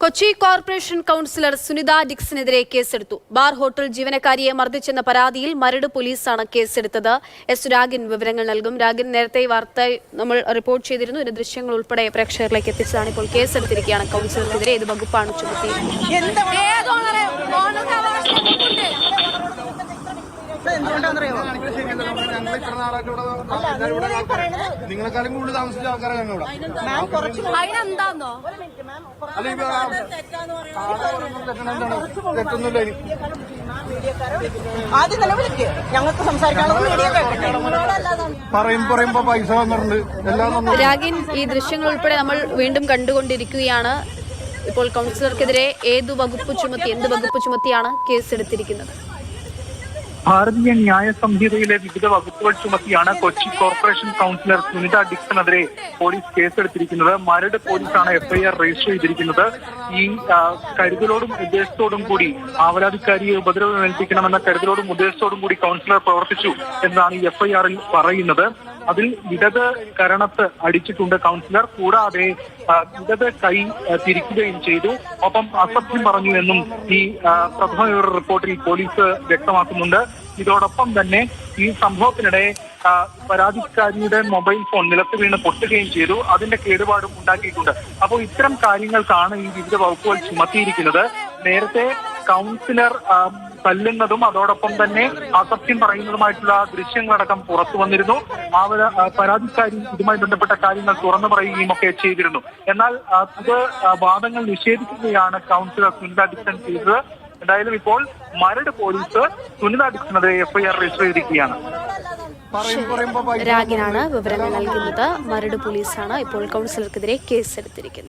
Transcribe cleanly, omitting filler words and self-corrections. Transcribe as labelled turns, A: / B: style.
A: Kochi corporation councillor Sunitha ഡിക്സിനെതിരെ കേസെടുത്തു. Bar hotel ജീവനക്കാരിയെ മർദ്ദിച്ചെന്ന പരാതിയിൽ മരട് പോലീസാണ് കേസെടുത്തത്. എസ് രാഗിൻ വിവരങ്ങൾ നൽകും. രാഗിൻ, നേരത്തെ വാർത്ത നമ്മൾ റിപ്പോർട്ട് ചെയ്തിരുന്നു. ഇതിന്റെ ദൃശ്യങ്ങൾ ഉൾപ്പെടെ പ്രേക്ഷകരിലേക്ക് എത്തിച്ചതാണ്. ഇപ്പോൾ കേസെടുത്തിരിക്കുകയാണ് കൌൺസിലർക്കെതിരെ. ഏത് വകുപ്പാണ് ചുമത്തിയിരിക്കുന്നത്?
B: നിങ്ങളെക്കാളും കൂടുതൽ താമസിച്ച ആൾക്കാരാണ് ഞങ്ങളിവിടെ. തെറ്റൊന്നുമില്ല.
C: ഞങ്ങൾക്ക് സംസാരിക്കാനുള്ള
B: പറയുമ്പോ പൈസ വന്നിട്ടുണ്ട് എല്ലാം.
A: രാഗിൻ, ഈ ദൃശ്യങ്ങൾ ഉൾപ്പെടെ നമ്മൾ വീണ്ടും കണ്ടുകൊണ്ടിരിക്കുകയാണ്. ഇപ്പോൾ കൌൺസിലർക്കെതിരെ എന്ത് വകുപ്പ് ചുമത്തിയാണ് കേസെടുത്തിരിക്കുന്നത്?
D: ഭാരതീയ ന്യായ സംഹിതയിലെ വിവിധ വകുപ്പുകൾ ചുമത്തിയാണ് കൊച്ചി കോർപ്പറേഷൻ കൌൺസിലർ സുനിത ഡിക്സണെതിരെ പോലീസ് കേസെടുത്തിരിക്കുന്നത്. മരട് പോലീസാണ് എഫ്ഐആർ രജിസ്റ്റർ ചെയ്തിരിക്കുന്നത്. ഈ കരുതലോടും ഉദ്ദേശത്തോടും കൂടി ആവലാതിക്കാരിയെ ഉപദ്രവമേൽപ്പിക്കണമെന്ന കരുതലോടും ഉദ്ദേശത്തോടും കൂടി കൌൺസിലർ പ്രവർത്തിച്ചു എന്നാണ് ഈ എഫ്ഐആറിൽ പറയുന്നത്. അതിൽ ഇടത് കരണത്ത് അടിച്ചിട്ടുണ്ട് കൌൺസിലർ. കൂടാതെ ഇടത് കൈ തിരിക്കുകയും ചെയ്തു. ഒപ്പം അസഭ്യം പറഞ്ഞു എന്നും ഈ പ്രഥമ റിപ്പോർട്ടിൽ പോലീസ് വ്യക്തമാക്കുന്നുണ്ട്. ഇതോടൊപ്പം തന്നെ ഈ സംഭവത്തിനിടെ പരാതിക്കാരിയുടെ മൊബൈൽ ഫോൺ നിലത്ത് വീണ് പൊട്ടുകയും ചെയ്തു. അതിന്റെ കേടുപാടും ഉണ്ടാക്കിയിട്ടുണ്ട്. അപ്പോൾ ഇത്തരം കാര്യങ്ങൾക്കാണ് ഈ വിവിധ വകുപ്പുകൾ ചുമത്തിയിരിക്കുന്നത്. നേരത്തെ കൌൺസിലർ തല്ലുന്നതും അതോടൊപ്പം തന്നെ അസഭ്യം പറയുന്നതുമായിട്ടുള്ള ദൃശ്യങ്ങളടക്കം പുറത്തു വന്നിരുന്നു. പരാതിക്കാരി ഇതുമായി ബന്ധപ്പെട്ട കാര്യങ്ങൾ തുറന്നു പറയുകയും ഒക്കെ ചെയ്തിരുന്നു. എന്നാൽ ഇത് വാദങ്ങൾ നിഷേധിക്കുകയാണ് കൌൺസിലർ സുനിത ഡിക്സൺ ചെയ്തത്. എന്തായാലും ഇപ്പോൾ മരട് പോലീസ് സുനിത ഡിക്സണെതിരെ എഫ്ഐആർ രജിസ്റ്റർ ചെയ്തിരിക്കുകയാണ്.
A: രാഗിനാണ് വിവരങ്ങൾ നൽകുന്നത്. മരട് പോലീസാണ് ഇപ്പോൾ കൌൺസിലർക്കെതിരെ കേസെടുത്തിരിക്കുന്നത്.